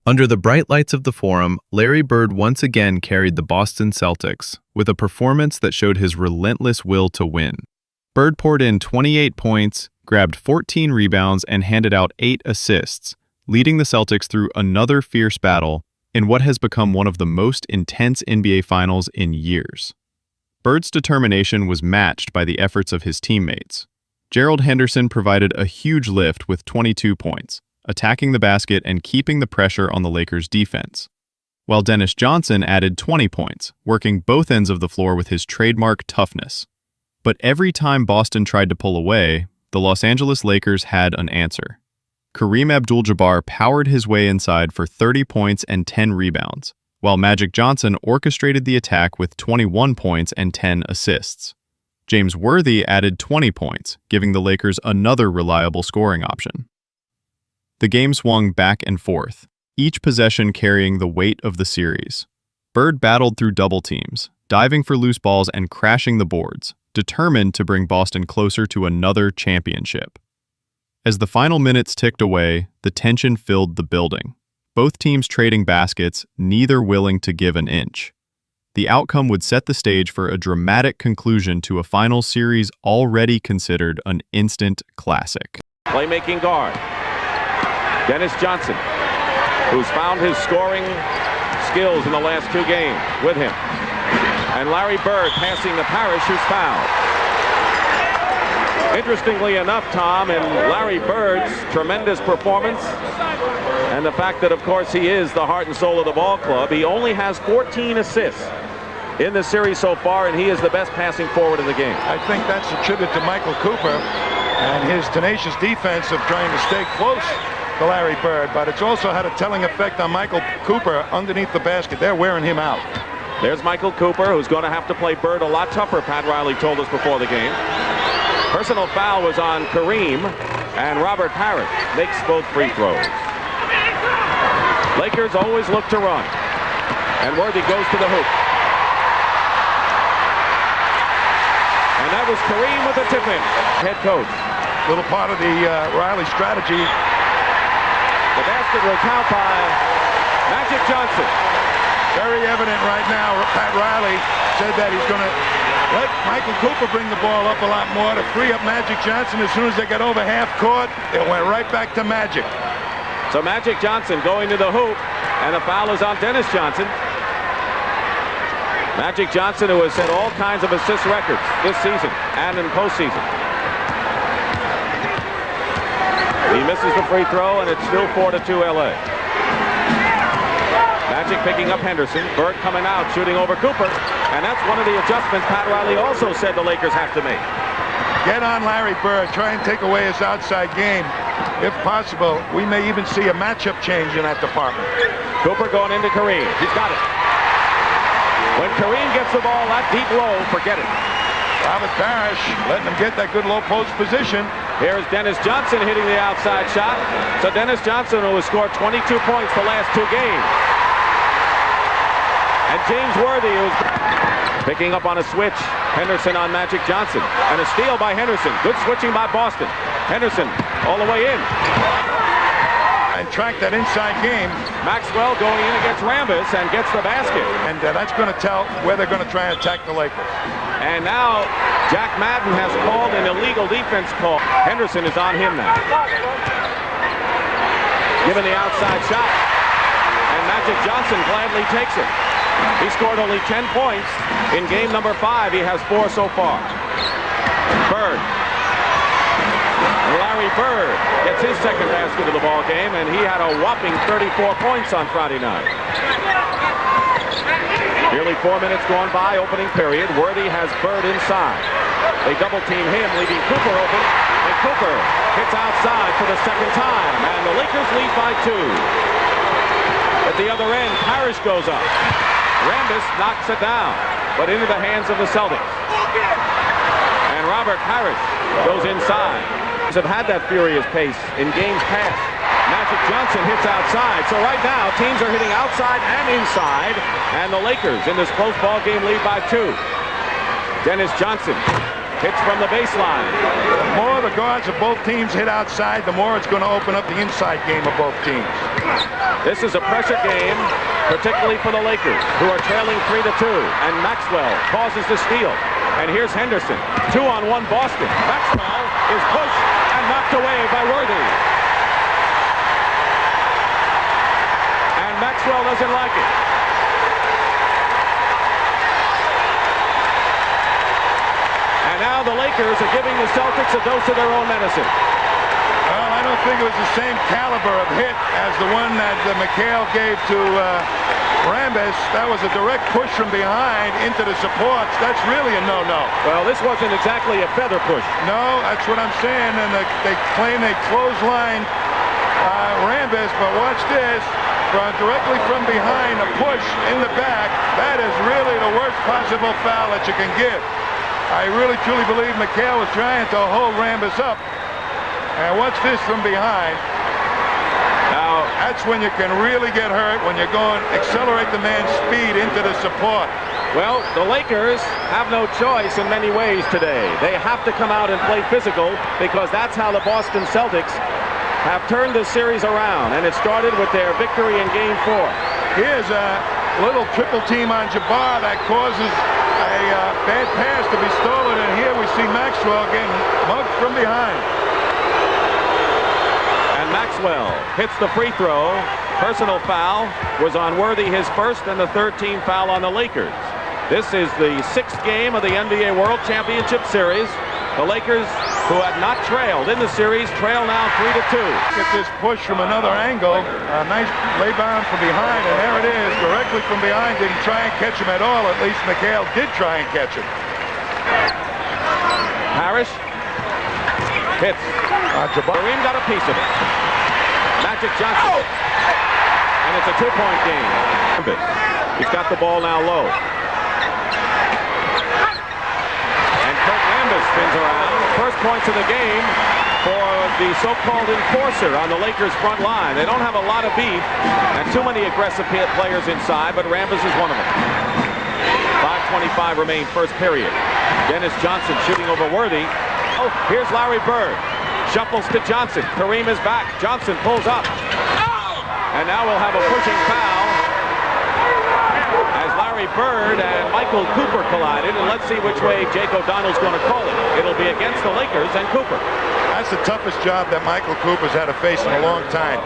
Under the bright lights of the Forum, Larry Bird once again carried the Boston Celtics, with a performance that showed his relentless will to win. Bird poured in 28 points, grabbed 14 rebounds, and handed out 8 assists, leading the Celtics through another fierce battle in what has become one of the most intense NBA Finals in years. Bird's determination was matched by the efforts of his teammates. Gerald Henderson provided a huge lift with 22 points, attacking the basket and keeping the pressure on the Lakers' defense, while Dennis Johnson added 20 points, working both ends of the floor with his trademark toughness. But every time Boston tried to pull away, the Los Angeles Lakers had an answer. Kareem Abdul-Jabbar powered his way inside for 30 points and 10 rebounds, while Magic Johnson orchestrated the attack with 21 points and 10 assists. James Worthy added 20 points, giving the Lakers another reliable scoring option. The game swung back and forth, each possession carrying the weight of the series. Bird battled through double teams, diving for loose balls and crashing the boards, determined to bring Boston closer to another championship. As the final minutes ticked away, the tension filled the building, both teams trading baskets, neither willing to give an inch. The outcome would set the stage for a dramatic conclusion to a final series already considered an instant classic. Playmaking guard, Dennis Johnson, who's found his scoring skills in the last 2 games with him. And Larry Bird passing to Parrish, who's fouled. Interestingly enough, Tom, in Larry Bird's tremendous performance, and the fact that, of course, he is the heart and soul of the ball club, he only has 14 assists in the series so far, and he is the best passing forward in the game. I think that's a tribute to Michael Cooper and his tenacious defense of trying to stay close to Larry Bird, but it's also had a telling effect on Michael Cooper underneath the basket. They're wearing him out. There's Michael Cooper, who's going to have to play Bird a lot tougher, Pat Riley told us before the game. Personal foul was on Kareem, and Robert Parrish makes both free throws. Lakers always look to run, and Worthy goes to the hoop. And that was Kareem with a tip-in. Head coach. Little part of the Riley strategy. The basket will count by Magic Johnson. Very evident right now. Pat Riley said that he's going to let Michael Cooper bring the ball up a lot more to free up Magic Johnson. As soon as they got over half court, it went right back to Magic. So Magic Johnson going to the hoop, and the foul is on Dennis Johnson. Magic Johnson, who has set all kinds of assist records this season and in postseason. He misses the free throw, and it's still 4-2 LA. Magic picking up Henderson. Bird coming out, shooting over Cooper. And that's one of the adjustments Pat Riley also said the Lakers have to make. Get on Larry Bird. Try and take away his outside game. If possible, we may even see a matchup change in that department. Cooper going into Kareem. He's got it. When Kareem gets the ball that deep low, forget it. Robert Parrish letting him get that good low post position. Here's Dennis Johnson hitting the outside shot. So Dennis Johnson, who has scored 22 points the last 2 games. And James Worthy, who's picking up on a switch. Henderson on Magic Johnson. And a steal by Henderson. Good switching by Boston. Henderson all the way in. And track that inside game. Maxwell going in against Rambis and gets the basket. And that's going to tell where they're going to try and attack the Lakers. And now Jack Madden has called an illegal defense call. Henderson is on him now. Given the outside shot. And Magic Johnson gladly takes it. He scored only 10 points. In game number 5, he has 4 so far. Bird. Larry Bird gets his second basket of the ball game, and he had a whopping 34 points on Friday night. Nearly 4 minutes gone by, opening period. Worthy has Bird inside. They double team him, leaving Cooper open, and Cooper hits outside for the second time, and the Lakers lead by 2. At the other end, Parrish goes up. Rambis knocks it down, but into the hands of the Celtics. And Robert Parrish goes inside. Have had that furious pace in games past. Magic Johnson hits outside. So right now, teams are hitting outside and inside. And the Lakers in this close ball game lead by 2. Dennis Johnson hits from the baseline. The more the guards of both teams hit outside, the more it's going to open up the inside game of both teams. This is a pressure game, particularly for the Lakers, who are trailing 3-2. And Maxwell causes the steal. And here's Henderson. 2-on-1 Boston. Maxwell is pushed and knocked away by Worthy. And Maxwell doesn't like it. And now the Lakers are giving the Celtics a dose of their own medicine. Well, I don't think it was the same caliber of hit as the one that McHale gave to Rambis. That was a direct push from behind into the supports. That's really a no-no. Well, this wasn't exactly a feather push. No, that's what I'm saying. And they claim they clotheslined Rambis, but watch this. Directly from behind, a push in the back. That is really the worst possible foul that you can give. I really truly believe McHale was trying to hold Rambis up. And watch this from behind. Now, that's when you can really get hurt, when you're going accelerate the man's speed into the support. Well, the Lakers have no choice in many ways today. They have to come out and play physical because that's how the Boston Celtics have turned the series around, and it started with their victory in Game 4. Here's a little triple team on Jabbar that causes a bad pass to be stolen, and here we see Maxwell getting mugged from behind. And Maxwell hits the free throw. Personal foul was on Worthy, his first and the third team foul on the Lakers. This is the 6th game of the NBA World Championship Series. The Lakers, who had not trailed in the series, trail now 3-2. Get this push from another angle. A nice laydown from behind, and there it is, directly from behind. Didn't try and catch him at all. At least McHale did try and catch him. Parrish hits. Kareem got a piece of it. Magic Johnson. And it's a 2-point game. He's got the ball now low. Spins around. First points of the game for the so-called enforcer on the Lakers front line. They don't have a lot of beef and too many aggressive players inside, but Rambis is one of them. 5:25 remain first period. Dennis Johnson shooting over Worthy. Oh, here's Larry Bird. Shuffles to Johnson. Kareem is back. Johnson pulls up. And now we'll have a pushing foul as Larry Bird and Michael Cooper collided, and let's see which way Jake O'Donnell's going to call it. It'll be against the Lakers and Cooper. That's the toughest job that Michael Cooper's had to face in a long time.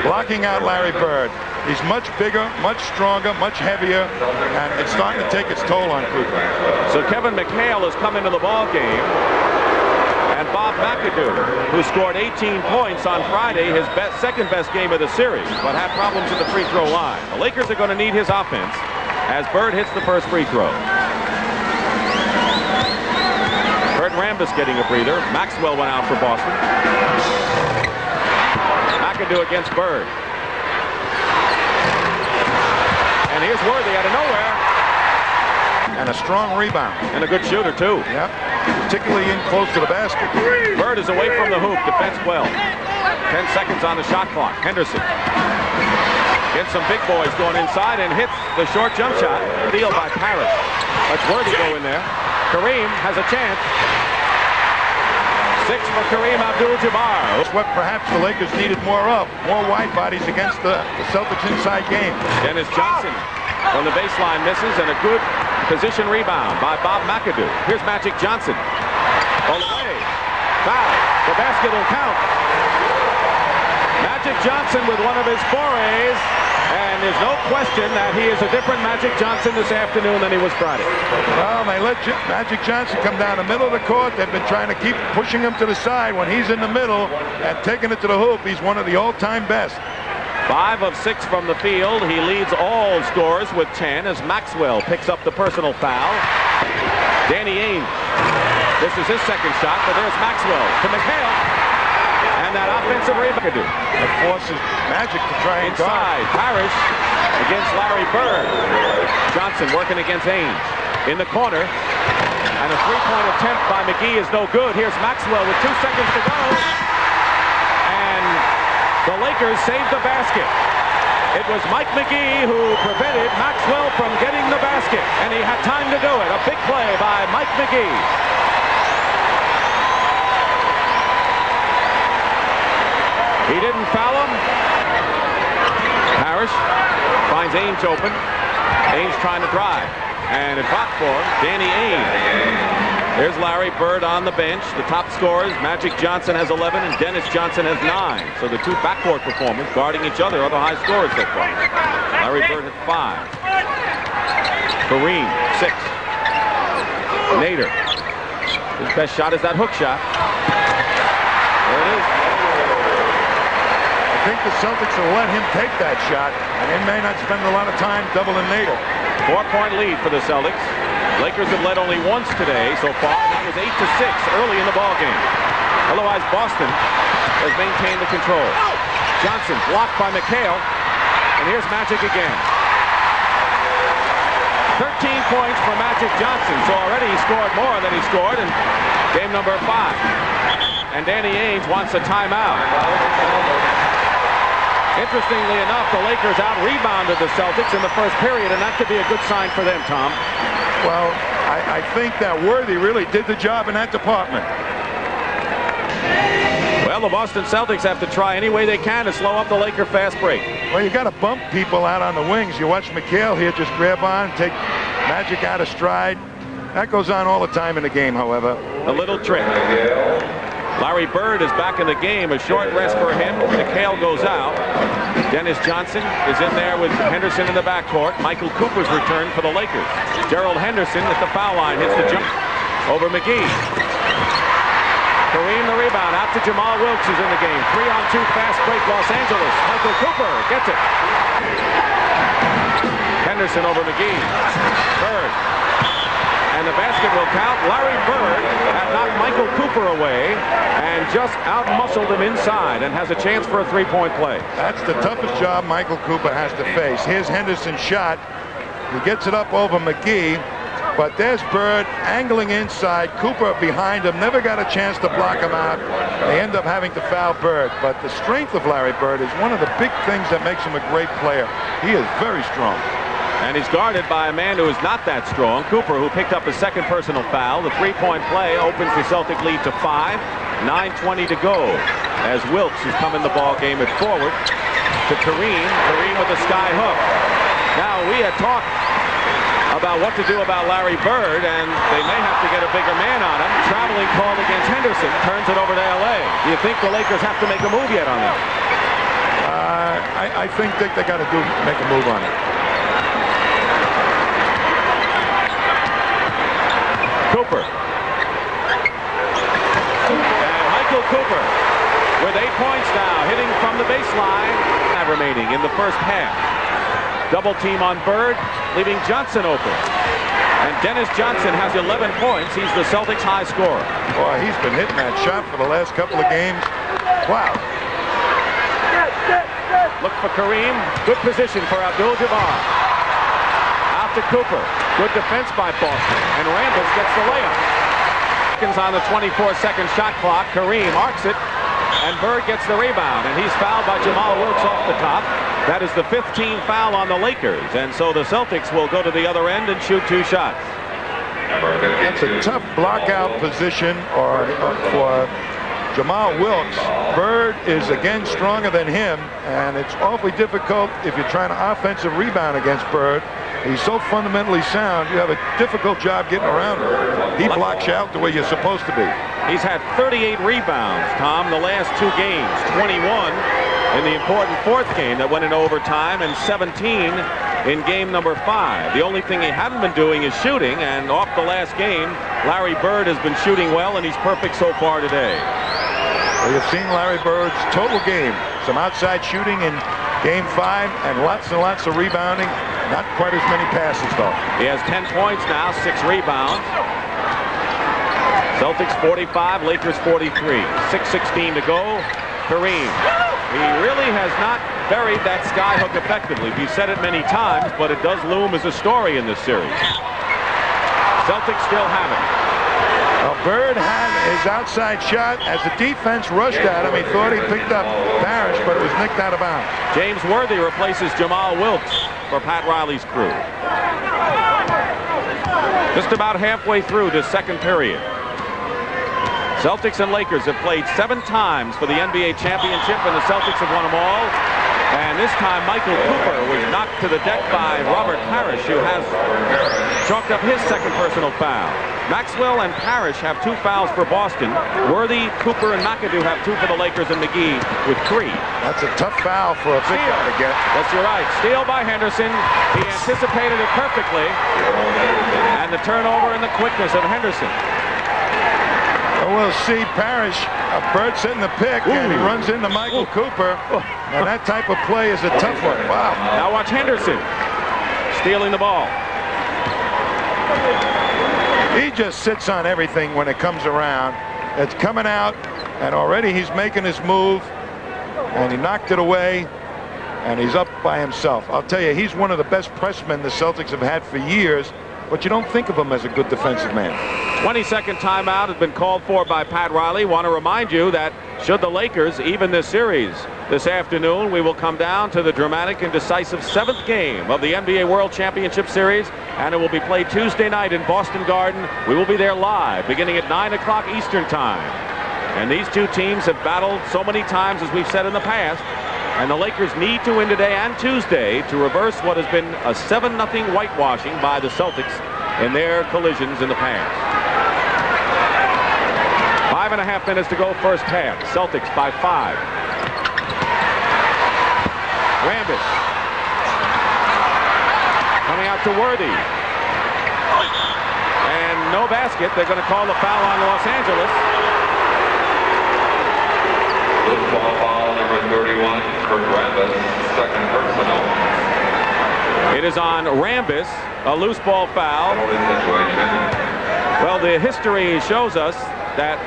Blocking out Larry Bird. He's much bigger, much stronger, much heavier, and it's starting to take its toll on Cooper. So Kevin McHale has come into the ball game, and Bob McAdoo, who scored 18 points on Friday, his second best game of the series, but had problems at the free throw line. The Lakers are going to need his offense as Bird hits the first free throw. Bert Rambis getting a breather. Maxwell went out for Boston. McAdoo against Bird. And here's Worthy out of nowhere. And a strong rebound. And a good shooter, too. Yep. Particularly in close to the basket. Bird is away from the hoop. Defends well. 10 seconds on the shot clock. Henderson gets some big boys going inside and hits the short jump shot. Steal by Parrish. Let's Worthy go in there. Kareem has a chance. 6 for Kareem Abdul-Jabbar. That's what perhaps the Lakers needed more of. More wide bodies against the Celtics inside game. Dennis Johnson from the baseline misses, and a good position rebound by Bob McAdoo. Here's Magic Johnson. All the way. Foul. The basket will count. Magic Johnson with one of his forays, and there's no question that he is a different Magic Johnson this afternoon than he was Friday. Well, they let Magic Johnson come down the middle of the court. They've been trying to keep pushing him to the side. When he's in the middle and taking it to the hoop, he's one of the all-time best. 5 of 6 from the field. He leads all scorers with 10 as Maxwell picks up the personal foul. Danny Ainge. This is his second shot, but there's Maxwell to McHale. And that offensive rebound. It forces Magic to try and inside. Parrish against Larry Bird. Johnson working against Ainge. In the corner. And a three-point attempt by McGee is no good. Here's Maxwell with 2 seconds to go. And the Lakers saved the basket. It was Mike McGee who prevented Maxwell from getting the basket. And he had time to do it. A big play by Mike McGee. He didn't foul him. Parrish finds Ainge open. Ainge trying to drive. And it blocked for him. Danny Ainge. There's Larry Bird on the bench. The top scorers, Magic Johnson has 11 and Dennis Johnson has 9. So the two backcourt performers guarding each other are the high scorers so far. Larry Bird at 5. Kareem, 6. Nader. His best shot is that hook shot. There it is. I think the Celtics will let him take that shot, and they may not spend a lot of time doubling Nader. 4-point lead for the Celtics. Lakers have led only once today so far. That was 8-6 early in the ballgame. Otherwise, Boston has maintained the control. Johnson blocked by McHale, and here's Magic again. 13 points for Magic Johnson, so already he scored more than he scored in game number 5. And Danny Ainge wants a timeout. Interestingly enough, the Lakers out-rebounded the Celtics in the first period, and that could be a good sign for them, Tom. Well, I think that Worthy really did the job in that department. Well, the Boston Celtics have to try any way they can to slow up the Laker fast break. Well, you got to bump people out on the wings. You watch McHale here just grab on, take Magic out of stride. That goes on all the time in the game, however. A little trick. Larry Bird is back in the game. A short rest for him. McHale goes out. Dennis Johnson is in there with Henderson in the backcourt. Michael Cooper's return for the Lakers. Gerald Henderson at the foul line hits the jump over McGee. Kareem the rebound out to Jamal Wilkes is in the game. 3-on-2 fast break Los Angeles. Michael Cooper gets it. Henderson over McGee. Bird. And the basket will count. Larry Bird had knocked Michael Cooper away and just out-muscled him inside and has a chance for a three-point play. That's the toughest job Michael Cooper has to face. Here's Henderson's shot. He gets it up over McGee, but there's Bird angling inside. Cooper behind him, never got a chance to block him out. They end up having to foul Bird, but the strength of Larry Bird is one of the big things that makes him a great player. He is very strong. And he's guarded by a man who is not that strong, Cooper, who picked up his second personal foul. The three-point play opens the Celtic lead to 5. 9:20 to go as Wilkes is coming the ball game at forward to Kareem. Kareem with the sky hook. Now, we had talked about what to do about Larry Bird, and they may have to get a bigger man on him. Traveling call against Henderson. Turns it over to L.A. Do you think the Lakers have to make a move yet on that? I think they got to make a move on it. Cooper. And Michael Cooper with 8 points now, hitting from the baseline. Remaining in the first half. Double team on Bird, leaving Johnson open. And Dennis Johnson has 11 points. He's the Celtics' high scorer. Boy, he's been hitting that shot for the last couple of games. Wow. Look for Kareem. Good position for Abdul-Jabbar. Out to Cooper. Good defense by Boston. And Rambis gets the layup. Seconds on the 24-second shot clock. Kareem arcs it. And Bird gets the rebound. And he's fouled by Jamal Wilkes off the top. That is the 15th foul on the Lakers. And so the Celtics will go to the other end and shoot 2 shots. That's a tough blockout position for Jamal Wilkes. Bird is again stronger than him, and it's awfully difficult if you're trying to offensive rebound against Bird. He's so fundamentally sound, you have a difficult job getting around him. He blocks you out the way you're supposed to be. He's had 38 rebounds, Tom, the last 2 games. 21 in the important 4th game that went in overtime, and 17 in game number 5. The only thing he hadn't been doing is shooting, and off the last game, Larry Bird has been shooting well, and he's perfect so far today. Well, you've seen Larry Bird's total game. Some outside shooting in game 5 and lots of rebounding. Not quite as many passes, though. He has 10 points now, 6 rebounds. Celtics 45, Lakers 43. 6:16 to go. Kareem. He really has not buried that skyhook effectively. We've said it many times, but it does loom as a story in this series. Celtics still have it. Well, Bird had his outside shot. As the defense rushed at him, he thought he picked up Parrish, but it was nicked out of bounds. James Worthy replaces Jamal Wilkes for Pat Riley's crew. Just about halfway through this second period. Celtics and Lakers have played 7 times for the NBA championship, and the Celtics have won them all. And this time, Michael Cooper was knocked to the deck by Robert Parrish, who has chalked up his second personal foul. Maxwell and Parrish have 2 fouls for Boston. Worthy, Cooper, and McAdoo have 2 for the Lakers, and McGee with 3. That's a tough foul for a big guy to get. Yes, you're right. Steal by Henderson. He anticipated it perfectly. And the turnover and the quickness of Henderson. We'll see Parrish, Bird setting the pick, and he runs into Michael Cooper. Now that type of play is a tough one. Wow. Now watch Henderson stealing the ball. He just sits on everything when it comes around. It's coming out, and already he's making his move, and he knocked it away, and he's up by himself. I'll tell you, he's one of the best pressmen the Celtics have had for years, but you don't think of him as a good defensive man. 22nd timeout has been called for by Pat Riley. Want to remind you that should the Lakers even this series this afternoon, we will come down to the dramatic and decisive 7th game of the NBA World Championship Series, and it will be played Tuesday night in Boston Garden. We will be there live beginning at 9 o'clock Eastern Time. And these 2 teams have battled so many times, as we've said in the past, and the Lakers need to win today and Tuesday to reverse what has been a 7-0 whitewashing by the Celtics in their collisions in the past. 5.5 minutes to go first half. Celtics by 5. Rambis coming out to Worthy. And no basket. They're going to call the foul on Los Angeles. Foul number 31, Kurt Rambis, second personal. It is on Rambis, a loose ball foul. Well, the history shows us that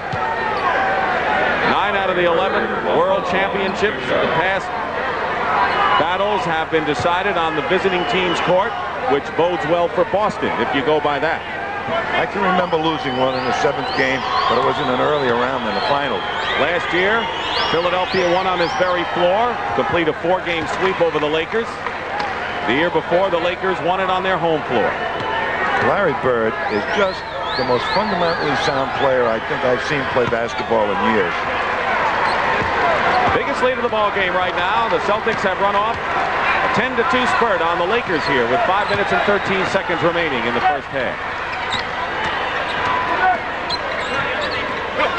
9 out of the 11 world championships of the past battles have been decided on the visiting team's court, which bodes well for Boston if you go by that. I can remember losing one in the 7th game, but it was in an earlier round than the final. Last year, Philadelphia won on this very floor, complete a 4-game sweep over the Lakers. The year before, the Lakers won it on their home floor. Larry Bird is just the most fundamentally sound player I think I've seen play basketball in years. Biggest lead of the ball game right now. The Celtics have run off a 10-2 spurt on the Lakers here with 5 minutes and 13 seconds remaining in the first half.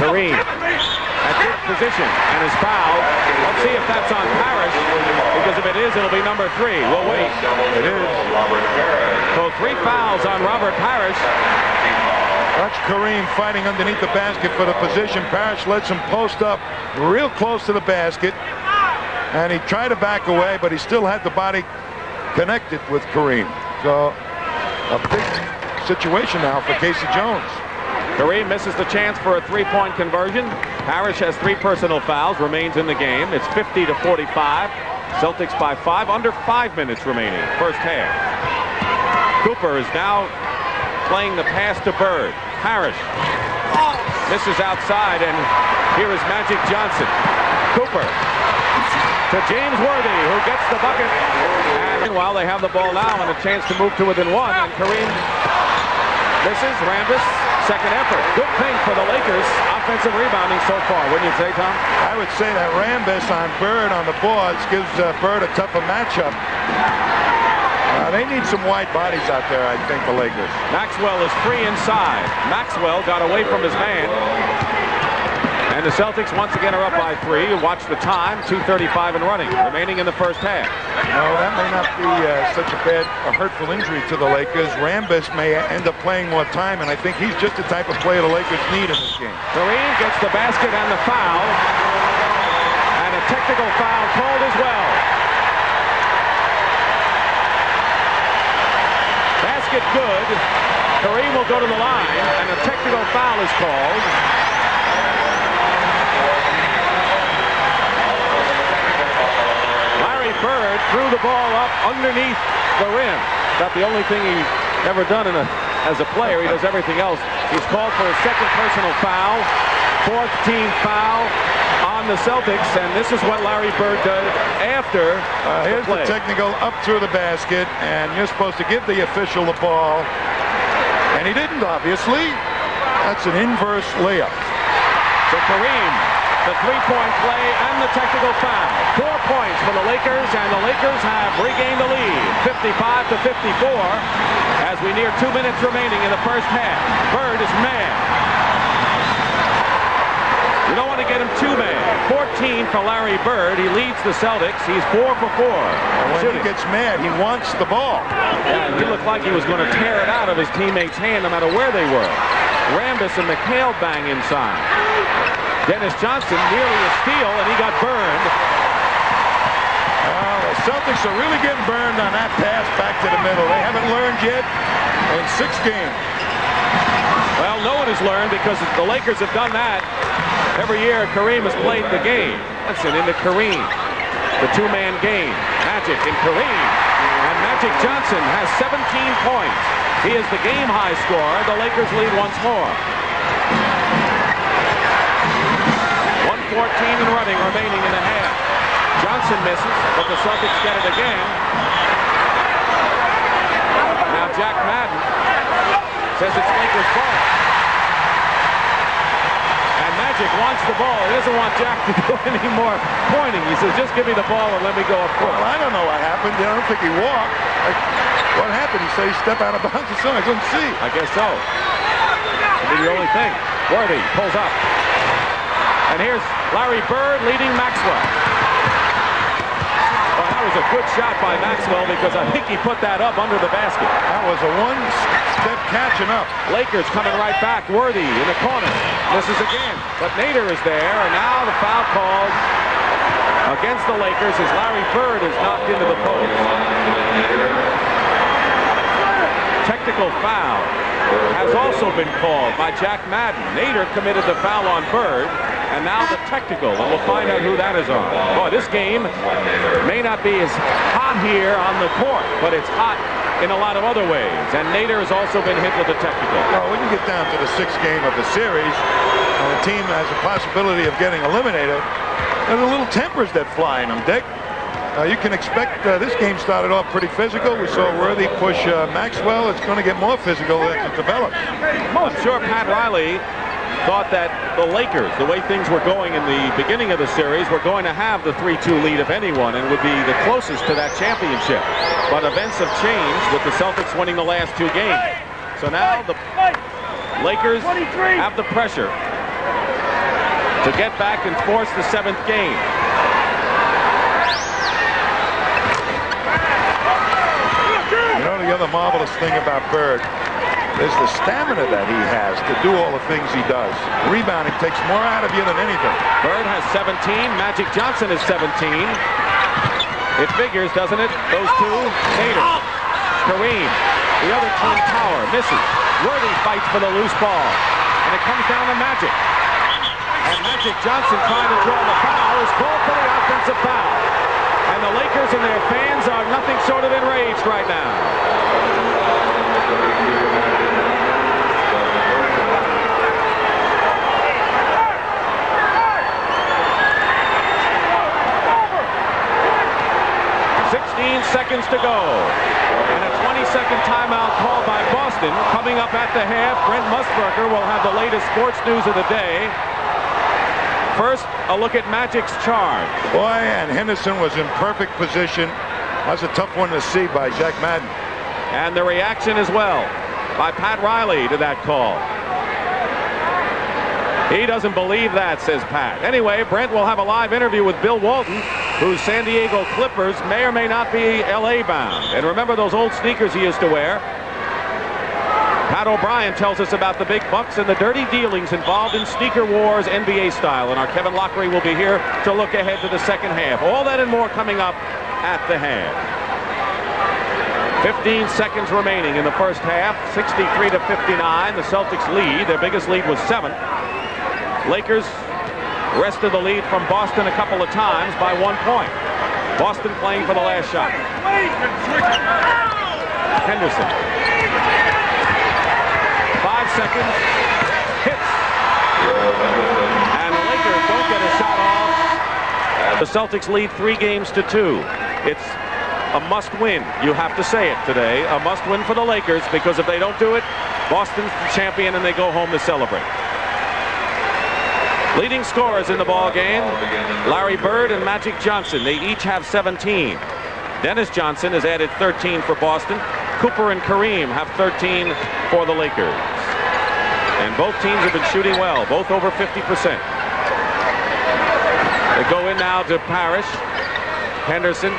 Kareem at good position and is fouled. Let's see if that's on Parrish, because if it is, it'll be number 3. We'll wait. It is. So 3 fouls on Robert Parrish. Watch Kareem fighting underneath the basket for the position. Parrish lets him post up real close to the basket, and he tried to back away, but he still had the body connected with Kareem. So a big situation now for Casey Jones. Kareem misses the chance for a 3-point conversion. Parrish has 3 personal fouls, remains in the game. It's 50-45. Celtics by 5, under 5 minutes remaining, first half. Cooper is now playing the pass to Bird. Parrish misses outside, and here is Magic Johnson. Cooper to James Worthy, who gets the bucket. And while they have the ball now and a chance to move to within 1, and Kareem misses. Rambis, second effort. Good thing for the Lakers. Offensive rebounding so far, wouldn't you say, Tom? I would say that Rambis on Bird on the boards gives Bird a tougher matchup. They need some wide bodies out there, I think, the Lakers. Maxwell is free inside. Maxwell got away from his man. And the Celtics once again are up by 3. Watch the time, 2:35 and running, remaining in the first half. No, that may not be such a bad or hurtful injury to the Lakers. Rambis may end up playing more time, and I think he's just the type of player the Lakers need in this game. Kareem gets the basket and the foul. And a technical foul called as well. Basket good. Kareem will go to the line, and a technical foul is called. Larry Bird threw the ball up underneath the rim. That's the only thing he's ever done as a player. He does everything else. He's called for a second personal foul, 4th team foul on the Celtics, and this is what Larry Bird does after here's the technical up through the basket, and you're supposed to give the official the ball, and he didn't, obviously. That's an inverse layup. to Kareem. The three-point play and the technical foul. 4 points for the Lakers, and the Lakers have regained the lead, 55-54, as we near 2 minutes remaining in the first half. Bird is mad. You don't want to get him too mad. 14 for Larry Bird. He leads the Celtics. He's 4 for 4. When he gets mad, he wants the ball. Yeah, he looked like he was going to tear it out of his teammate's hand no matter where they were. Rambis and McHale bang inside. Dennis Johnson nearly a steal, and he got burned. The Celtics are really getting burned on that pass back to the middle. They haven't learned yet in 6 games. Well, no one has learned because the Lakers have done that. Every year, Kareem has played the game. Johnson into Kareem. The two-man game. Magic and Kareem. And Magic Johnson has 17 points. He is the game-high scorer. The Lakers lead once more. 1:14 and running remaining in the half. Johnson misses, but the Celtics get it again. Now Jack Madden says it's Lakers ball. And Magic wants the ball. He doesn't want Jack to do any more pointing. He says, just give me the ball and let me go up court. Well, I don't know what happened. I don't think he walked. What happened? He said he stepped out of bounds or something. I couldn't see. I guess so. That'd be the only thing. Worthy pulls up. And here's Larry Bird leading Maxwell. Well, that was a good shot by Maxwell because I think he put that up under the basket. That was a one-step catching up. Lakers coming right back. Worthy in the corner. Misses again. But Nader is there, and now the foul called against the Lakers as Larry Bird is knocked into the post. Technical foul has also been called by Jack Madden. Nader committed the foul on Bird, and now the technical, and we'll find out who that is on. Boy, this game may not be as hot here on the court, but it's hot in a lot of other ways, and Nader has also been hit with the technical. Well, when you get down to the 6th game of the series, and the team has a possibility of getting eliminated, there's a little tempers that fly in them, Dick. You can expect this game started off pretty physical. We saw Worthy push Maxwell. It's going to get more physical as it develops. I'm sure Pat Riley thought that the Lakers, the way things were going in the beginning of the series, were going to have the 3-2 lead, if anyone, and would be the closest to that championship. But events have changed with the Celtics winning the last 2 games. So now the Lakers have the pressure to get back and force the 7th game. You know, the other marvelous thing about Bird is the stamina that he has to do all the things he does. Rebounding takes more out of you than anything. Bird has 17. Magic Johnson is 17. It figures, doesn't it? Those two. Nader. Kareem. The other twin tower. Misses. Worthy fights for the loose ball. And it comes down to Magic. And Magic Johnson trying to draw the foul is called for the offensive foul. And the Lakers and their fans are nothing short of enraged right now. Seconds to go, and a 20-second timeout called by Boston. Coming up at the half, Brent Musburger will have the latest sports news of the day. First, a look at Magic's charge. Boy, and Henderson was in perfect position. That's a tough one to see by Jack Madden. And the reaction as well by Pat Riley to that call. He doesn't believe that, says Pat. Anyway, Brent will have a live interview with Bill Walton, whose San Diego Clippers may or may not be L.A. bound. And remember those old sneakers he used to wear? Pat O'Brien tells us about the big bucks and the dirty dealings involved in sneaker wars NBA style. And our Kevin Lockery will be here to look ahead to the second half. All that and more coming up at the half. 15 seconds remaining in the first half. 63-59. The Celtics lead. Their biggest lead was 7. Lakers wrested the lead from Boston a couple of times by 1 point. Boston playing for the last shot. Henderson. 5 seconds. Hits. And the Lakers don't get a shot off. The Celtics lead 3 games to 2. It's a must-win. You have to say it today. A must-win for the Lakers, because if they don't do it, Boston's the champion and they go home to celebrate. Leading scorers in the ball game, Larry Bird and Magic Johnson. They each have 17. Dennis Johnson has added 13 for Boston. Cooper and Kareem have 13 for the Lakers. And both teams have been shooting well, both over 50%. They go in now to Parrish. Henderson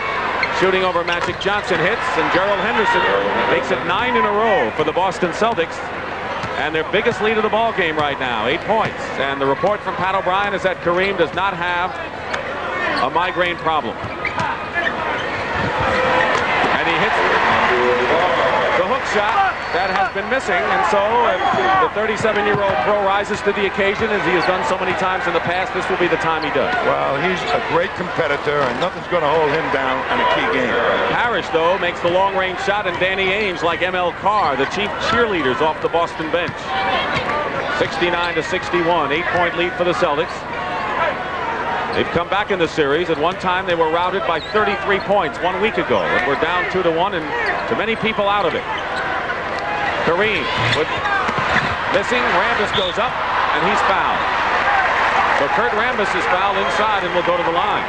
shooting over Magic Johnson hits, and Gerald Henderson makes it 9 in a row for the Boston Celtics. And their biggest lead of the ball game right now, 8 points. And the report from Pat O'Brien is that Kareem does not have a migraine problem. And he hits the hook shot that has been missing, and so the 37-year-old pro rises to the occasion, as he has done so many times in the past. This will be the time he does. Well, he's a great competitor, and nothing's going to hold him down in a key game. Parrish, though, makes the long-range shot, and Danny Ainge, like ML Carr, the chief cheerleaders off the Boston bench. 69-61, 8-point lead for the Celtics. They've come back in the series. At one time, they were routed by 33 points 1 week ago, and we're down 2-1, and too many people out of it. Kareem with missing. Rambis goes up, and he's fouled. So Kurt Rambis is fouled inside and will go to the line.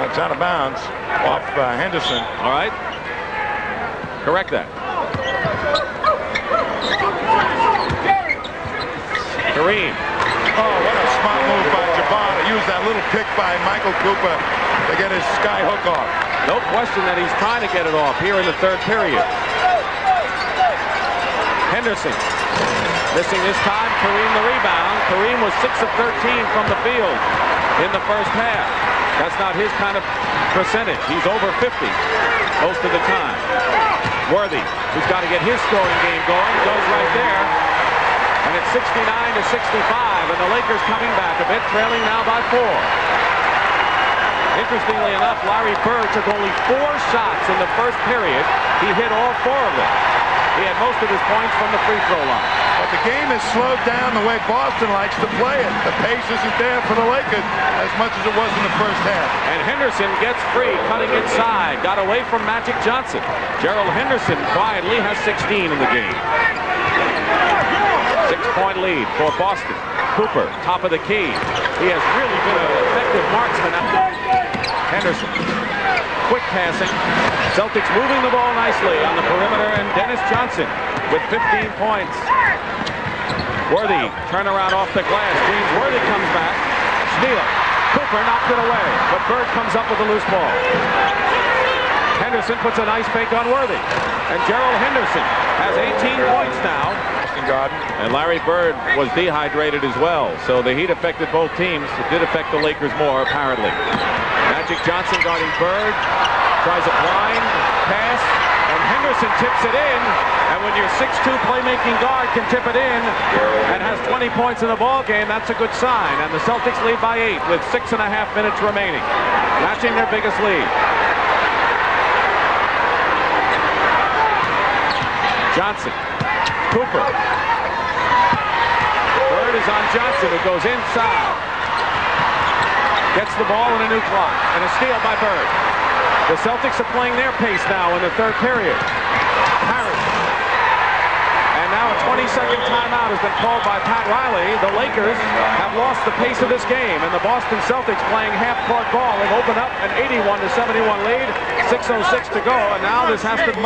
It's out of bounds off Henderson. All right. Correct that. Kareem. Oh, what a smart move by Jabbar to use that little pick by Michael Cooper to get his sky hook off. No question that he's trying to get it off here in the third period. Henderson missing this time. Kareem the rebound. Kareem was 6 of 13 from the field in the first half. That's not his kind of percentage. He's over 50 most of the time. Worthy, who's got to get his scoring game going, goes right there. And it's 69-65, and the Lakers coming back a bit, trailing now by 4. Interestingly enough, Larry Bird took only 4 shots in the first period. He hit all 4 of them. He had most of his points from the free throw line. But the game has slowed down the way Boston likes to play it. The pace isn't there for the Lakers as much as it was in the first half. And Henderson gets free, cutting inside. Got away from Magic Johnson. Gerald Henderson quietly has 16 in the game. 6-point lead for Boston. Cooper, top of the key. He has really been an effective marksman. Henderson, quick passing. Celtics moving the ball nicely on the perimeter, and Dennis Johnson with 15 points. Worthy, turnaround off the glass. James Worthy comes back. Steal. Cooper knocked it away, but Bird comes up with a loose ball. Henderson puts a nice fake on Worthy. And Gerald Henderson has 18 points now. And Larry Bird was dehydrated as well, so the heat affected both teams. It did affect the Lakers more, apparently. Magic Johnson guarding Bird, tries a blind pass, and Henderson tips it in. And when your 6'2 playmaking guard can tip it in and has 20 points in the ball game, that's a good sign. And the Celtics lead by 8 with 6.5 minutes remaining, matching their biggest lead. Johnson. Cooper. Bird is on Johnson, who goes inside. Gets the ball in a new clock, and a steal by Bird. The Celtics are playing their pace now in the third period. Harris. And now a 20-second timeout has been called by Pat Riley. The Lakers have lost the pace of this game, and the Boston Celtics playing half-court ball have opened up an 81-71 lead. 6:06 to go, and now this has to be...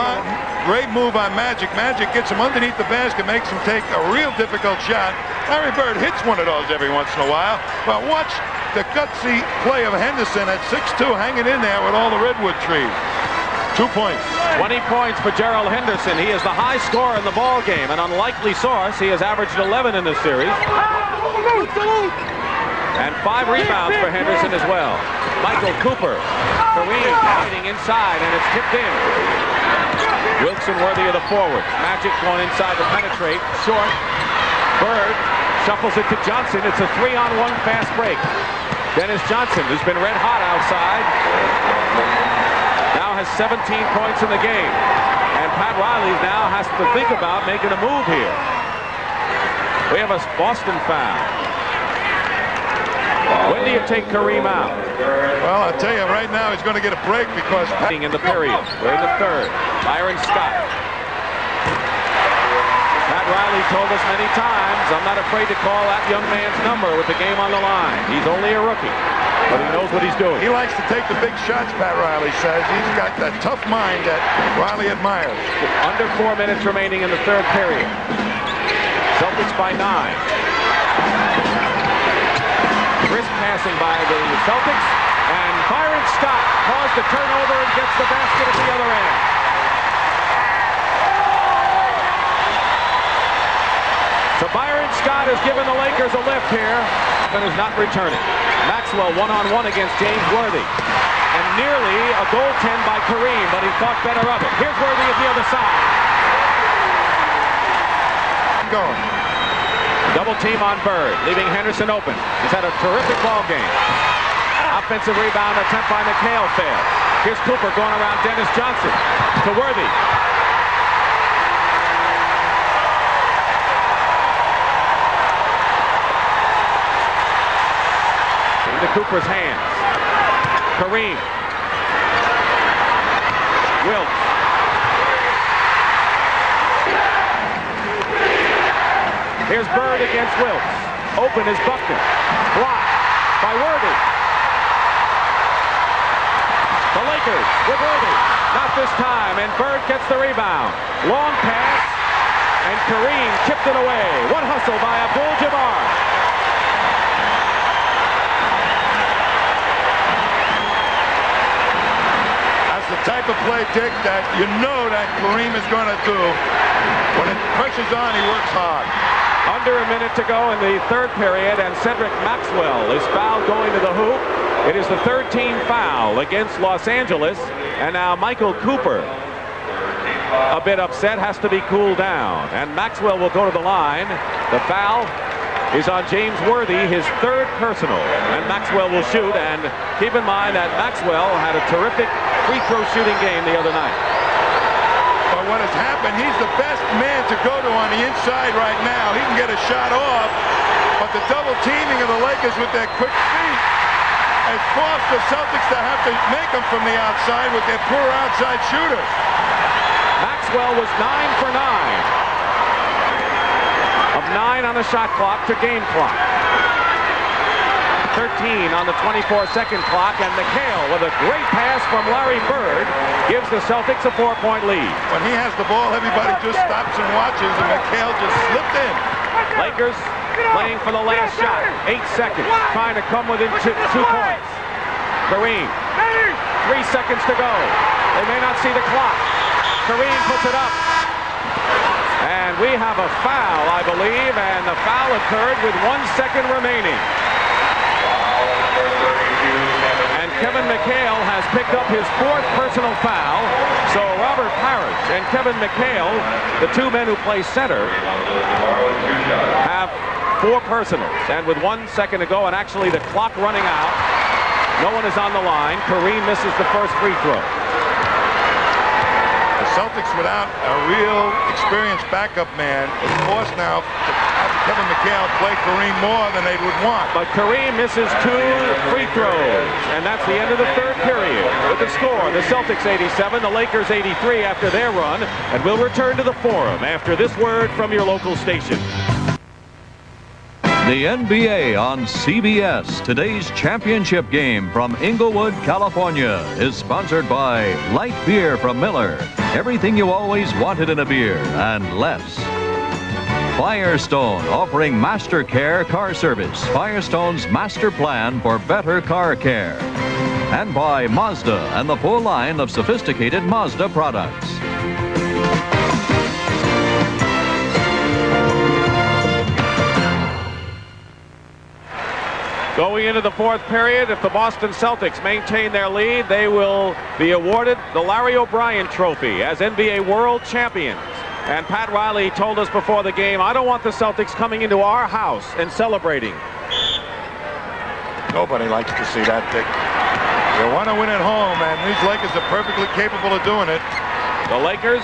Great move by Magic. Magic gets him underneath the basket, makes him take a real difficult shot. Larry Bird hits one of those every once in a while. But watch the gutsy play of Henderson at 6'2", hanging in there with all the redwood trees. 2 points. 20 points for Gerald Henderson. He is the high scorer in the ball game. An unlikely source. He has averaged 11 in this series. And 5 rebounds for Henderson as well. Michael Cooper. Kareem fighting inside, and it's tipped in. Wilson Worthy of the forward. Magic going inside to penetrate. Short. Bird shuffles it to Johnson. It's a 3-on-1 fast break. Dennis Johnson, who's been red hot outside, now has 17 points in the game. And Pat Riley now has to think about making a move here. We have a Boston foul. When do you take Kareem out? Well, I'll tell you, right now he's going to get a break because... In the period. We're in the third. Byron Scott. Pat Riley told us many times, I'm not afraid to call that young man's number with the game on the line. He's only a rookie, but he knows what he's doing. He likes to take the big shots, Pat Riley says. He's got that tough mind that Riley admires. Under 4 minutes remaining in the third period. Celtics by 9. Crisp passing by the Celtics, and Byron Scott caused the turnover and gets the basket at the other end. So Byron Scott has given the Lakers a lift here, but is not returning. Maxwell one-on-one against James Worthy. And nearly a goaltend by Kareem, but he thought better of it. Here's Worthy at the other side. Going. Double team on Bird, leaving Henderson open. He's had a terrific ball game. Offensive rebound attempt by McHale failed. Here's Cooper going around Dennis Johnson to Worthy. Into Cooper's hands. Kareem. Wilkes. Here's Bird against Wilkes. Open is Buckner. Blocked by Worthy. The Lakers with Worthy. Not this time, and Bird gets the rebound. Long pass, and Kareem chipped it away. One hustle by Abdul-Jabbar. That's the type of play, Dick, that you know that Kareem is going to do. When it pressure's on, he works hard. Under a minute to go in the third period, and Cedric Maxwell is fouled going to the hoop. It is the third team foul against Los Angeles, and now Michael Cooper, a bit upset, has to be cooled down, and Maxwell will go to the line. The foul is on James Worthy, his third personal, and Maxwell will shoot. And keep in mind that Maxwell had a terrific free throw shooting game the other night. But what has happened, he's the best man to go to on the inside right now. He can get a shot off, but the double teaming of the Lakers with their quick feet has forced the Celtics to have to make them from the outside with their poor outside shooters. Maxwell was 9 for 9. Of 9 on the shot clock to game clock. 13 on the 24-second clock, and McHale with a great pass from Larry Bird gives the Celtics a 4-point lead. When he has the ball, everybody just stops and watches, and McHale just slipped in. Lakers playing for the last shot. 8 seconds, trying to come within 2 points. Kareem, 3 seconds to go. They may not see the clock. Kareem puts it up. And we have a foul, I believe, and the foul occurred with 1 second remaining. And Kevin McHale has picked up his 4th personal foul. So Robert Parrish and Kevin McHale, the 2 men who play center, have 4 personals. And with 1 second to go, and actually the clock running out, no one is on the line. Kareem misses the first free throw. The Celtics, without a real experienced backup man, is forced now to have Kevin McHale play Kareem more than they would want. But Kareem misses 2 free throws, and that's the end of the third period. With the score, the Celtics 87, the Lakers 83 after their run, and we'll return to the Forum after this word from your local station. The NBA on CBS. Today's championship game from Inglewood, California is sponsored by Light Beer from Miller. Everything you always wanted in a beer and less. Firestone, offering Master Care car service. Firestone's master plan for better car care. And by Mazda and the full line of sophisticated Mazda products. Going into the fourth period, if the Boston Celtics maintain their lead, they will be awarded the Larry O'Brien Trophy as NBA World Champions. And Pat Riley told us before the game, I don't want the Celtics coming into our house and celebrating. Nobody likes to see that, Dick. They want to win at home, and these Lakers are perfectly capable of doing it. The Lakers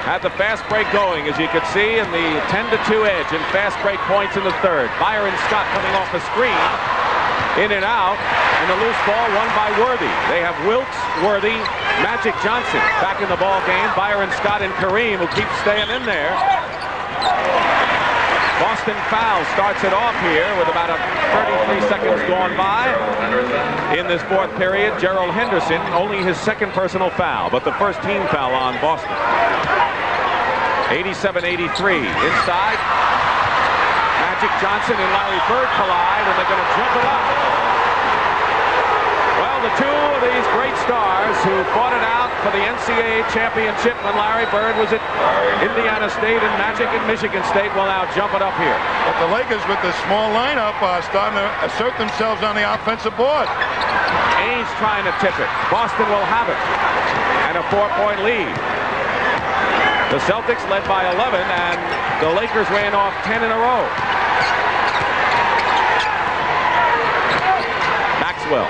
had the fast break going, as you could see, in the 10-2 edge in fast break points in the third. Byron Scott coming off a screen, in and out, and the loose ball won by Worthy. They have Wilkes, Worthy, Magic Johnson back in the ball game. Byron Scott and Kareem, who keep staying in there. Boston foul starts it off here with about 33 seconds gone by. In this fourth period, Gerald Henderson, only his second personal foul, but the first team foul on Boston. 87-83. Inside, Magic Johnson and Larry Bird collide, and they're going to jump it up. Well, the two of these great stars who fought it out for the NCAA championship when Larry Bird was at Indiana State and Magic at Michigan State will now jump it up here. But the Lakers with the small lineup are starting to assert themselves on the offensive board. Ainge trying to tip it. Boston will have it. And a 4-point lead. The Celtics led by 11, and the Lakers ran off 10 in a row. Maxwell.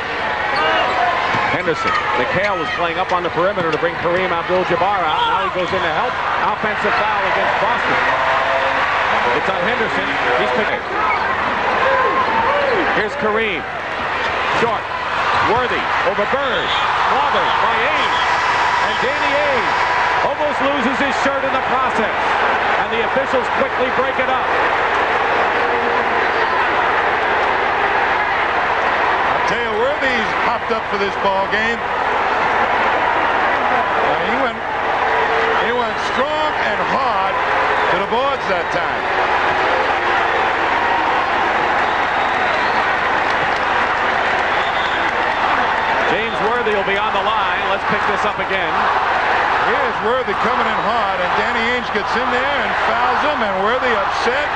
Henderson. McHale was playing up on the perimeter to bring Kareem Abdul-Jabbar out. Now he goes in to help. Offensive foul against Boston. It's on Henderson. He's picking. Here's Kareem. Short. Worthy over Bird. Smothered by Ainge. And Danny Ainge almost loses his shirt in the process. And the officials quickly break it up. I'll tell you, Worthy's popped up for this ball game. He went strong and hard to the boards that time. James Worthy will be on the line. Let's pick this up again. Here's Worthy coming in hard, and Danny Ainge gets in there and fouls him, and Worthy upset.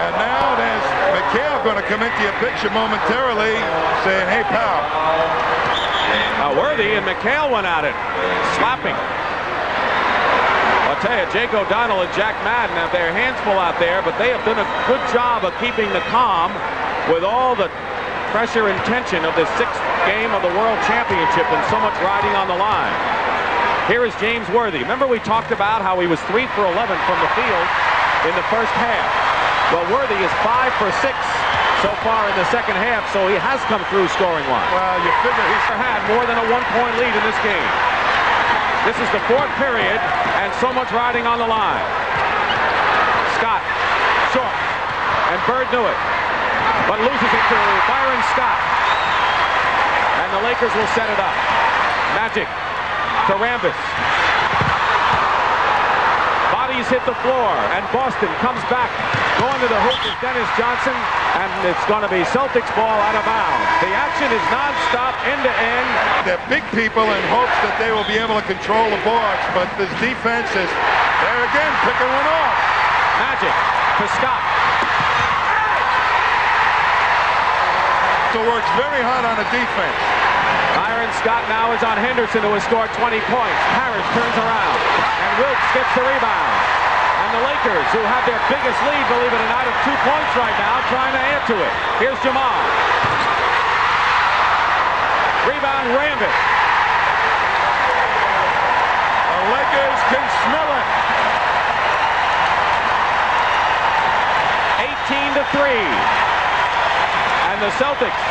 And now there's McHale going to come into your picture momentarily, saying, "Hey, pal." Worthy and McHale went at it, slapping. I'll tell you, Jake O'Donnell and Jack Madden have their hands full out there, but they have done a good job of keeping the calm with all the pressure and tension of the sixth game of the World Championship and so much riding on the line. Here is James Worthy. Remember we talked about how he was 3 for 11 from the field in the first half. Well, Worthy is 5 for 6 so far in the second half, so he has come through scoring-wise. Well, you figure he's Had more than a 1-point lead in this game. This is the fourth period, and so much riding on the line. Scott, short, and Bird knew it, but loses it to Byron Scott. And the Lakers will set it up. Magic to Rambis. Bodies hit the floor, and Boston comes back. Going to the hoop is Dennis Johnson, and it's going to be Celtics ball out of bounds. The action is nonstop, end to end. They're big people in hopes that they will be able to control the boards, but this defense is there again, picking one off. Magic to Scott. So works very hard on the defense. Byron Scott now is on Henderson, who has scored 20 points. Harris turns around, and Wilkes gets the rebound. And the Lakers, who have their biggest lead, believe it or not, of 2 points right now, trying to add to it. Here's Jamal. Rebound, Rambis. The Lakers can smell it. 18-3. And the Celtics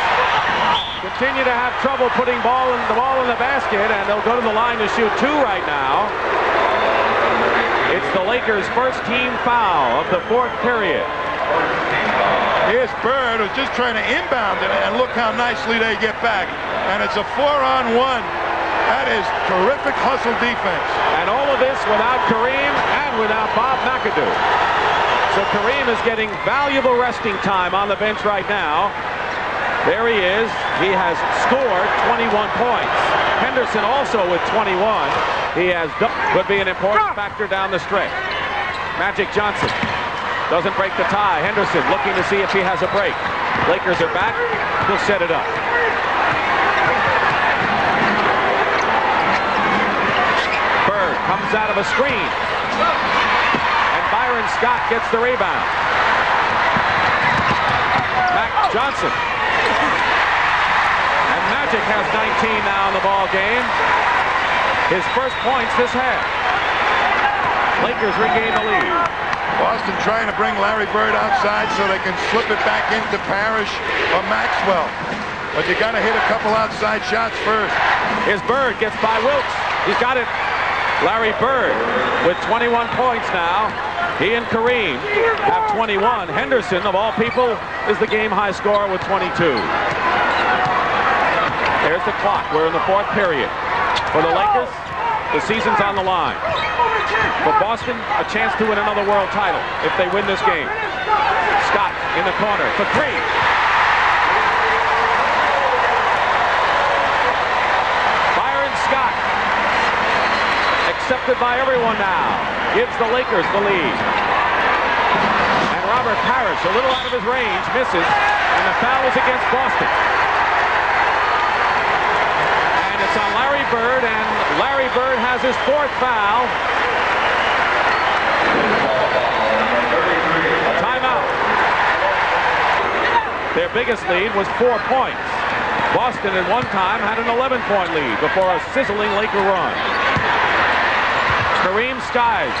continue to have trouble putting the ball in the basket, and they'll go to the line to shoot 2 right now. It's the Lakers' first team foul of the fourth period. Here's Bird, who's just trying to inbound it, and look how nicely they get back. And it's a 4-on-1. That is terrific hustle defense. And all of this without Kareem and without Bob McAdoo. So Kareem is getting valuable resting time on the bench right now. There he is. He has scored 21 points. Henderson also with 21. Could be an important factor down the stretch. Magic Johnson doesn't break the tie. Henderson looking to see if he has a break. Lakers are back. He'll set it up. Bird comes out of a screen. And Byron Scott gets the rebound. Mac Johnson. And Magic has 19 now in the ball game. His first points this half. Lakers regain the lead. Boston trying to bring Larry Bird outside so they can slip it back into Parrish or Maxwell. But you got to hit a couple outside shots first. Here's Bird, gets by Wilkes. He's got it. Larry Bird with 21 points now. He and Kareem have 21. Henderson, of all people, is the game high scorer with 22. There's the clock. We're in the fourth period. For the Lakers, the season's on the line. For Boston, a chance to win another world title if they win this game. Scott in the corner for three. Byron Scott, accepted by everyone now, gives the Lakers the lead. And Robert Parrish, a little out of his range, misses, and the foul is against Boston. And it's on Larry Bird, and Larry Bird has his fourth foul. A timeout. Their biggest lead was 4 points. Boston at one time had an 11-point lead before a sizzling Laker run. Kareem skies.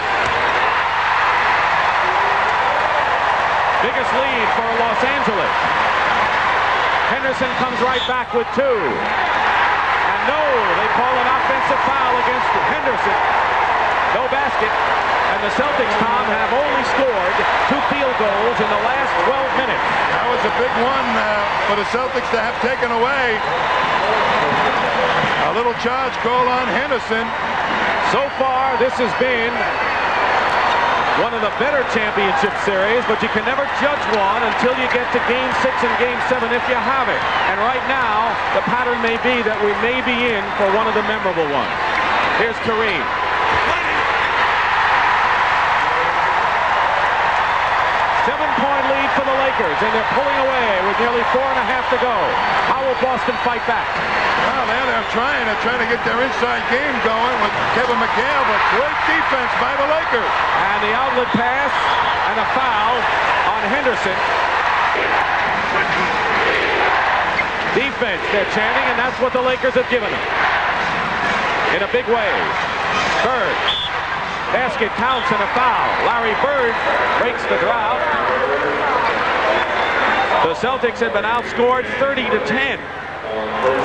Biggest lead for Los Angeles. Henderson comes right back with two. And no, they call an offensive foul against Henderson. No basket. And the Celtics, Tom, have only scored 2 field goals in the last 12 minutes. That was a big one for the Celtics to have taken away. A little charge call on Henderson. So far, this has been one of the better championship series, but you can never judge one until you get to Game 6 and Game 7 if you have it. And right now, the pattern may be that we may be in for one of the memorable ones. Here's Kareem. 7-point lead for the Lakers, and they're pulling away with nearly 4.5 to go. How will Boston fight back? Well, they're trying to get their inside game going with Kevin McHale, but great defense by the Lakers. And the outlet pass and a foul on Henderson. Defense, they're chanting, and that's what the Lakers have given them. In a big way. Bird. Basket counts and a foul. Larry Bird breaks the drought. The Celtics have been outscored 30-10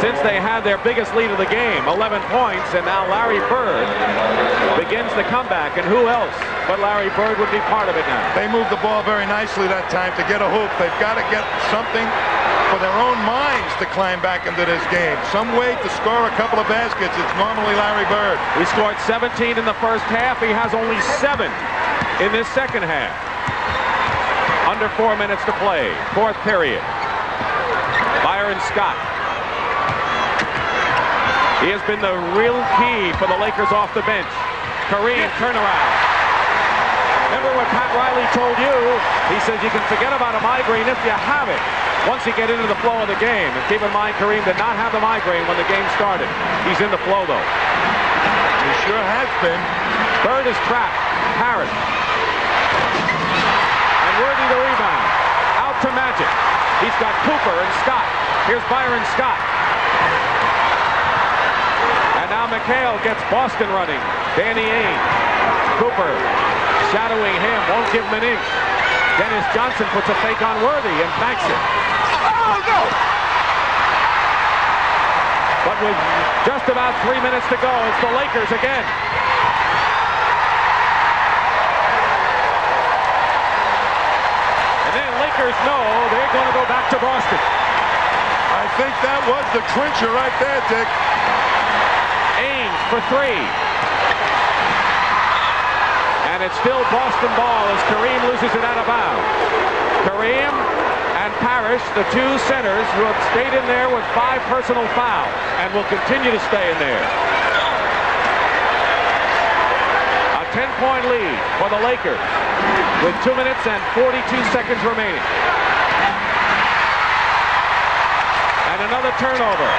since they had their biggest lead of the game, 11 points, and now Larry Bird begins the comeback, and who else but Larry Bird would be part of it now? They moved the ball very nicely that time to get a hoop. They've got to get something for their own minds to climb back into this game. Some way to score a couple of baskets. It's normally Larry Bird. He scored 17 in the first half. He has only 7 in this second half. Under 4 minutes to play. Fourth period. Byron Scott. He has been the real key for the Lakers off the bench. Kareem turnaround. Remember what Pat Riley told you? He says you can forget about a migraine if you have it once you get into the flow of the game. And keep in mind, Kareem did not have the migraine when the game started. He's in the flow, though. He sure has been. Bird is trapped. Parrish. And Worthy the rebound. Out to Magic. He's got Cooper and Scott. Here's Byron Scott. And now McHale gets Boston running. Danny Ainge. Cooper shadowing him. Won't give him an inch. Dennis Johnson puts a fake on Worthy and banks it. Oh, no! But with just about 3 minutes to go, it's the Lakers again. And then Lakers know they're going to go back to Boston. I think that was the clincher right there, Dick. Ainge for 3. And it's still Boston ball as Kareem loses it out of bounds. Kareem and Parrish, the two centers who have stayed in there with 5 personal fouls and will continue to stay in there. A 10-point lead for the Lakers with 2 minutes and 42 seconds remaining. And another turnover.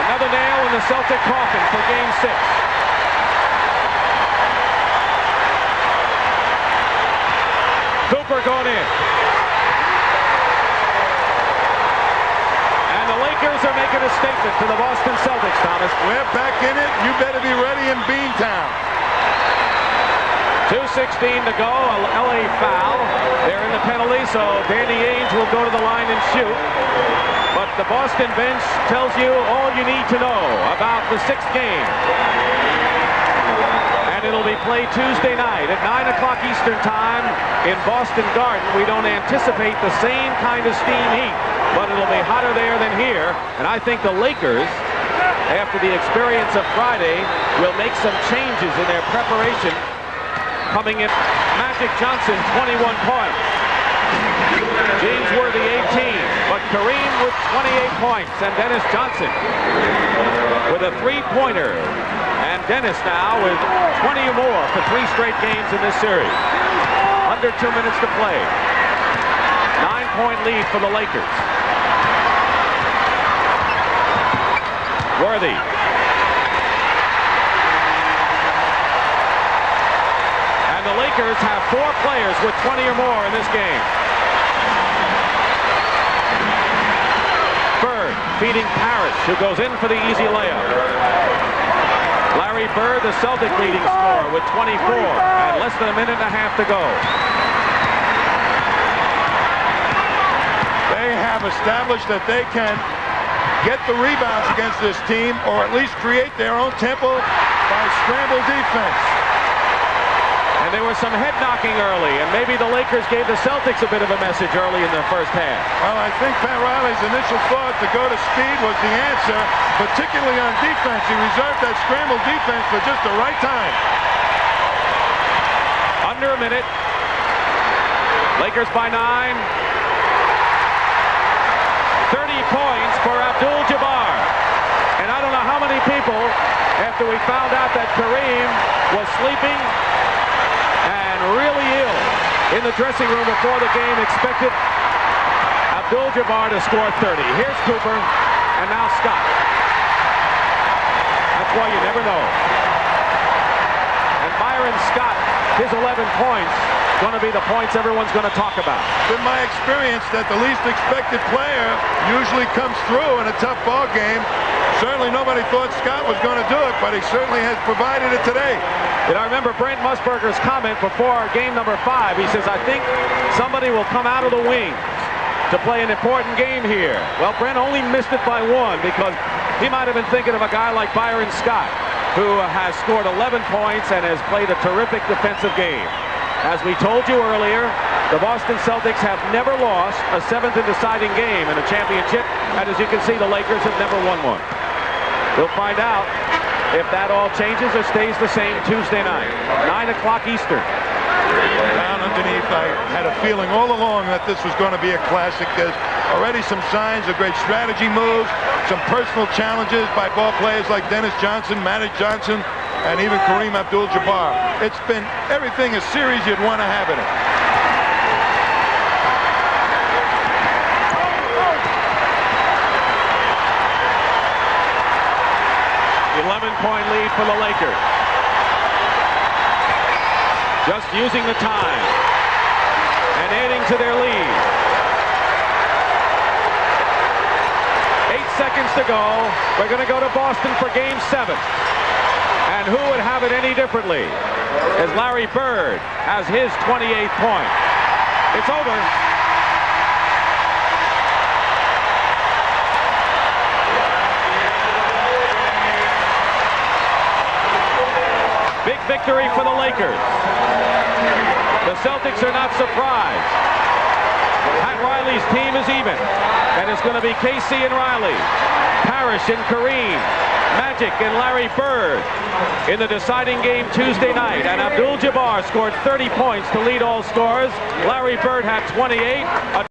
Another nail in the Celtic coffin for Game 6. Cooper going in. And the Lakers are making a statement to the Boston Celtics, Thomas. We're back in it. You better be ready in Beantown. 2:16 to go. A LA foul. They're in the penalty, so Danny Ainge will go to the line and shoot. But the Boston bench tells you all you need to know about the 6th game. And and it'll be played Tuesday night at 9 o'clock Eastern Time in Boston Garden. We don't anticipate the same kind of steam heat, but it'll be hotter there than here. And I think the Lakers, after the experience of Friday, will make some changes in their preparation. Coming in, Magic Johnson, 21 points. James Worthy, 18. But Kareem with 28 points. And Dennis Johnson with a three-pointer. And Dennis now with 20 or more for 3 straight games in this series. Under 2 minutes to play. 9-point lead for the Lakers. Worthy. And the Lakers have 4 players with 20 or more in this game. Bird feeding Parrish, who goes in for the easy layup. Larry Bird, the Celtic leading scorer, with 24, and less than a minute and a half to go. They have established that they can get the rebounds against this team, or at least create their own tempo by scramble defense. And there was some head knocking early, and maybe the Lakers gave the Celtics a bit of a message early in the first half. Well, I think Pat Riley's initial thought to go to speed was the answer, particularly on defense. He reserved that scramble defense for just the right time. Under a minute. Lakers by 9. 30 points for Abdul-Jabbar. And I don't know how many people, after we found out that Kareem was sleeping and really ill in the dressing room before the game, expected Abdul-Jabbar to score 30. Here's Cooper, and now Scott. That's why you never know. And Byron Scott, his 11 points, going to be the points everyone's going to talk about. It's been my experience that the least expected player usually comes through in a tough ball game. Certainly nobody thought Scott was going to do it, but he certainly has provided it today. And I remember Brent Musburger's comment before game number 5. He says, I think somebody will come out of the wings to play an important game here. Well, Brent only missed it by 1 because he might have been thinking of a guy like Byron Scott, who has scored 11 points and has played a terrific defensive game. As we told you earlier, the Boston Celtics have never lost a 7th and deciding game in a championship, and as you can see, the Lakers have never won one. We'll find out if that all changes or stays the same Tuesday night, 9 o'clock Eastern. Down underneath, I had a feeling all along that this was going to be a classic. There's already some signs of great strategy moves, some personal challenges by ball players like Dennis Johnson, Magic Johnson, and even Kareem Abdul-Jabbar. It's been everything a series you'd want to have in it. Point lead for the Lakers. Just using the time and adding to their lead. 8 seconds to go. We're going to go to Boston for game 7. And who would have it any differently as Larry Bird has his 28th point. It's over. Big victory for the Lakers. The Celtics are not surprised. Pat Riley's team is even. And it's going to be Casey and Riley, Parrish and Kareem, Magic and Larry Bird in the deciding game Tuesday night. And Abdul-Jabbar scored 30 points to lead all scorers. Larry Bird had 28.